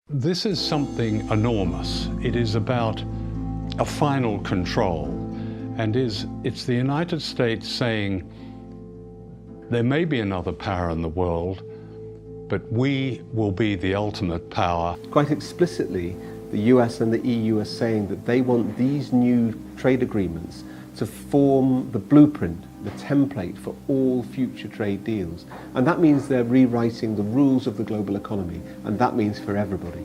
This is something enormous. It is about a final control, and it's the United States saying there may be another power in the world, but we will be the ultimate power. Quite explicitly, the US and the EU are saying that they want these new trade agreements to form the blueprint, the template for all future trade deals. And that means they're rewriting the rules of the global economy, and that means for everybody.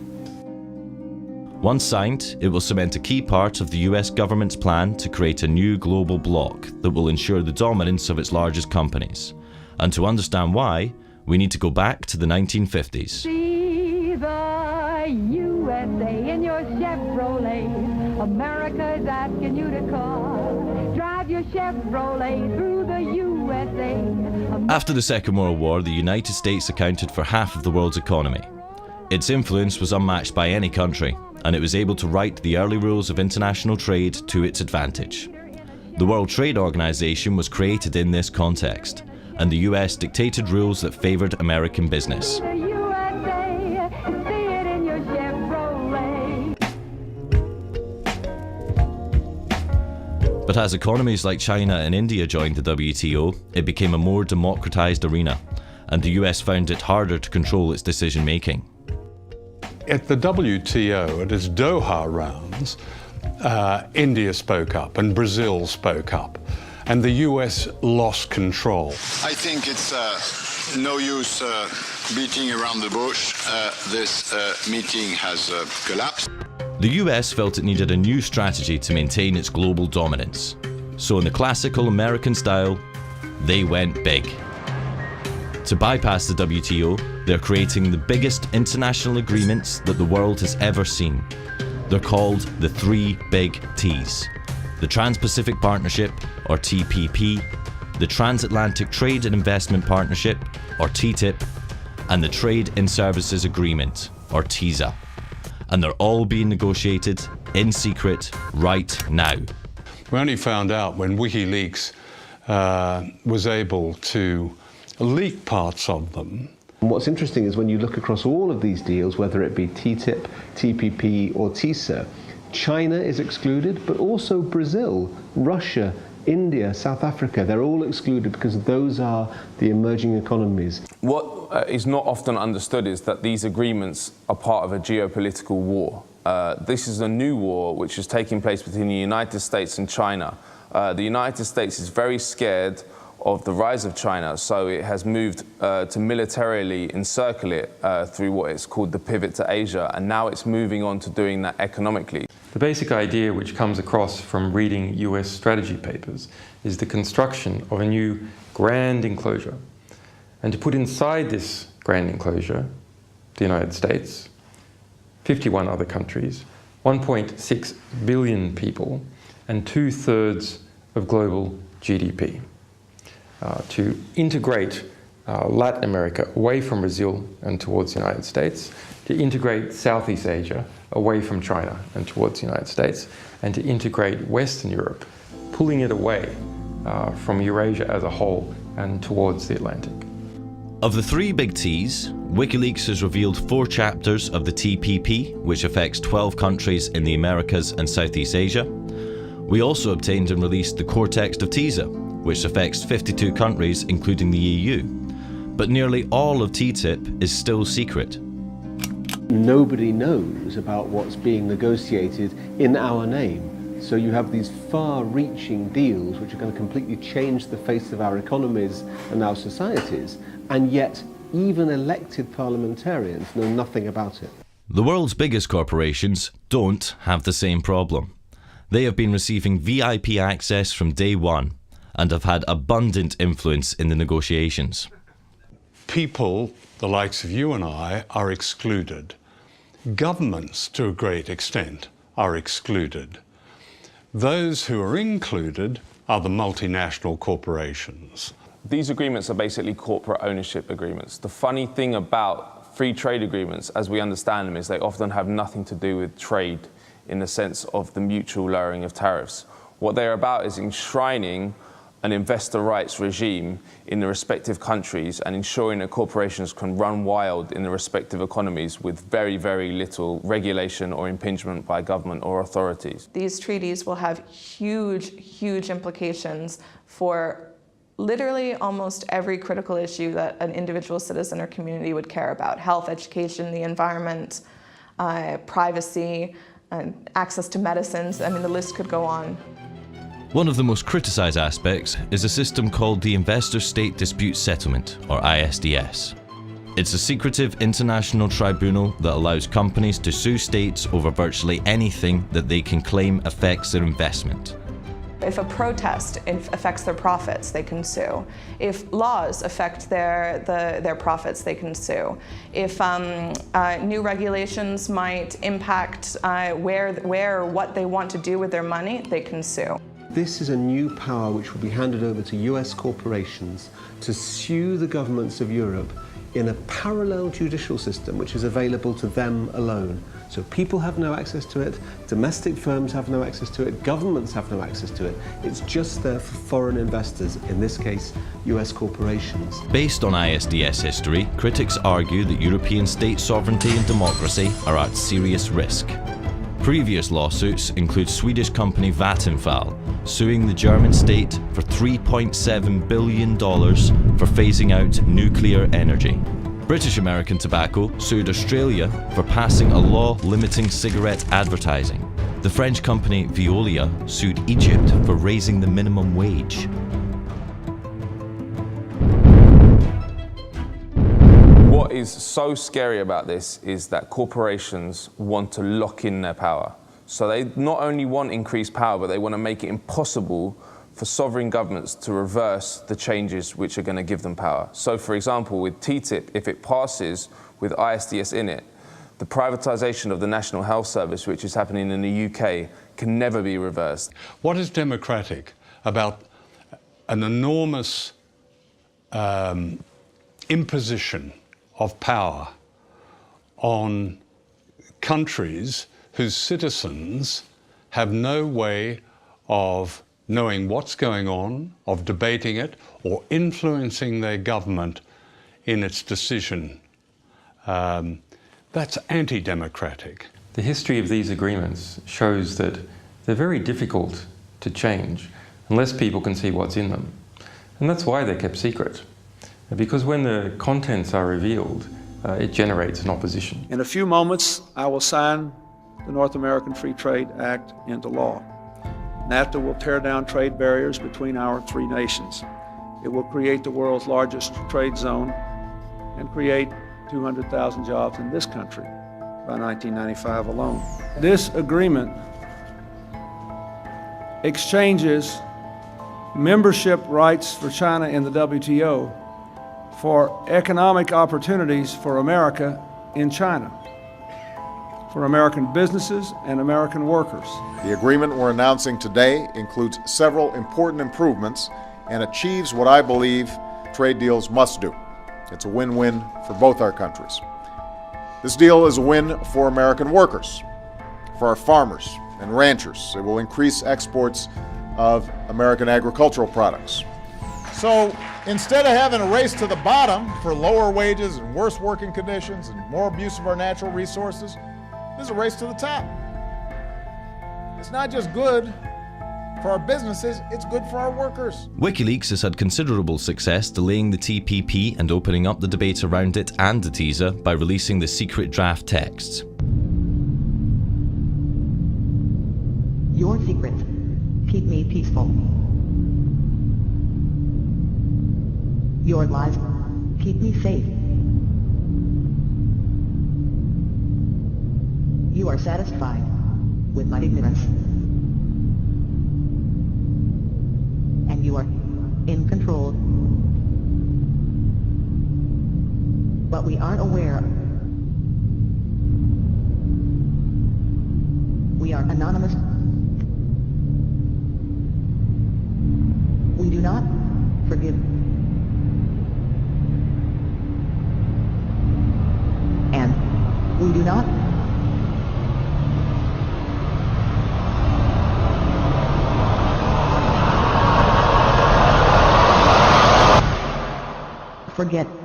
Once signed, it will cement a key part of the US government's plan to create a new global bloc that will ensure the dominance of its largest companies. And to understand why, we need to go back to the 1950s. See the USA in your Chevrolet. America is asking you to call. Drive your Chevrolet through the USA. After the Second World War, the United States accounted for half of the world's economy. Its influence was unmatched by any country, and it was able to write the early rules of international trade to its advantage. The World Trade Organization was created in this context, and the US dictated rules that favored American business. But as economies like China and India joined the WTO, it became a more democratized arena, and the US found it harder to control its decision-making. At the WTO, at its Doha rounds, India spoke up and Brazil spoke up, and the US lost control. I think it's no use beating around the bush. This meeting has collapsed. The US felt it needed a new strategy to maintain its global dominance. So in the classical American style, they went big. To bypass the WTO, they're creating the biggest international agreements that the world has ever seen. They're called the three big T's. The Trans-Pacific Partnership, or TPP, the Transatlantic Trade and Investment Partnership, or TTIP, and the Trade in Services Agreement, or TISA. And they're all being negotiated in secret right now. We only found out when WikiLeaks was able to leak parts of them. And what's interesting is when you look across all of these deals, whether it be TTIP, TPP or TISA, China is excluded, but also Brazil, Russia, India, South Africa, they're all excluded because those are the emerging economies. What is not often understood is that these agreements are part of a geopolitical war. This is a new war which is taking place between the United States and China. The United States is very scared of the rise of China, so it has moved to militarily encircle it through what is called the pivot to Asia, and now it's moving on to doing that economically. The basic idea which comes across from reading US strategy papers is the construction of a new grand enclosure. And to put inside this grand enclosure, the United States, 51 other countries, 1.6 billion people, and 2/3 of global GDP. To integrate Latin America away from Brazil and towards the United States, to integrate Southeast Asia away from China and towards the United States, and to integrate Western Europe, pulling it away from Eurasia as a whole and towards the Atlantic. Of the three big T's, WikiLeaks has revealed 4 chapters of the TPP, which affects 12 countries in the Americas and Southeast Asia. We also obtained and released the core text of TISA, which affects 52 countries, including the EU. But nearly all of TTIP is still secret. Nobody knows about what's being negotiated in our name. So you have these far-reaching deals which are going to completely change the face of our economies and our societies, and yet even elected parliamentarians know nothing about it. The world's biggest corporations don't have the same problem. They have been receiving VIP access from day one and have had abundant influence in the negotiations. People, the likes of you and I, are excluded. Governments, to a great extent, are excluded. Those who are included are the multinational corporations. These agreements are basically corporate ownership agreements. The funny thing about free trade agreements, as we understand them, is they often have nothing to do with trade in the sense of the mutual lowering of tariffs. What they're about is enshrining an investor rights regime in the respective countries and ensuring that corporations can run wild in the respective economies with very, very little regulation or impingement by government or authorities. These treaties will have huge, huge implications for literally almost every critical issue that an individual citizen or community would care about: health, education, the environment, privacy, access to medicines. I mean, the list could go on. One of the most criticised aspects is a system called the Investor State Dispute Settlement, or ISDS. It's a secretive international tribunal that allows companies to sue states over virtually anything that they can claim affects their investment. If a protest affects their profits, they can sue. If laws affect their profits, they can sue. If new regulations might impact where or what they want to do with their money, they can sue. This is a new power which will be handed over to US corporations to sue the governments of Europe in a parallel judicial system which is available to them alone. So people have no access to it, domestic firms have no access to it, governments have no access to it. It's just there for foreign investors, in this case, US corporations. Based on ISDS history, critics argue that European state sovereignty and democracy are at serious risk. Previous lawsuits include Swedish company Vattenfall suing the German state for $3.7 billion for phasing out nuclear energy. British American Tobacco sued Australia for passing a law limiting cigarette advertising. The French company Veolia sued Egypt for raising the minimum wage. What is so scary about this is that corporations want to lock in their power. So they not only want increased power, but they want to make it impossible for sovereign governments to reverse the changes which are going to give them power. So for example, with TTIP, if it passes with ISDS in it, the privatization of the National Health Service, which is happening in the UK, can never be reversed. What is democratic about an enormous imposition of power on countries whose citizens have no way of knowing what's going on, of debating it, or influencing their government in its decision? That's anti-democratic. The history of these agreements shows that they're very difficult to change unless people can see what's in them. And that's why they're kept secret. Because when the contents are revealed, it generates an opposition. In a few moments, I will sign the North American Free Trade Act into law. NAFTA will tear down trade barriers between our three nations. It will create the world's largest trade zone and create 200,000 jobs in this country by 1995 alone. This agreement exchanges membership rights for China in the WTO for economic opportunities for America in China, for American businesses and American workers. The agreement we're announcing today includes several important improvements and achieves what I believe trade deals must do. It's a win-win for both our countries. This deal is a win for American workers, for our farmers and ranchers. It will increase exports of American agricultural products. So instead of having a race to the bottom for lower wages and worse working conditions and more abuse of our natural resources, there's a race to the top. It's not just good for our businesses, it's good for our workers. WikiLeaks has had considerable success delaying the TPP and opening up the debate around it and the TISA by releasing the secret draft texts. Your secrets keep me peaceful. Your lies keep me safe. You are satisfied with my ignorance. And you are in control. But we aren't aware. We are anonymous. We do not forgive. And we do not forget.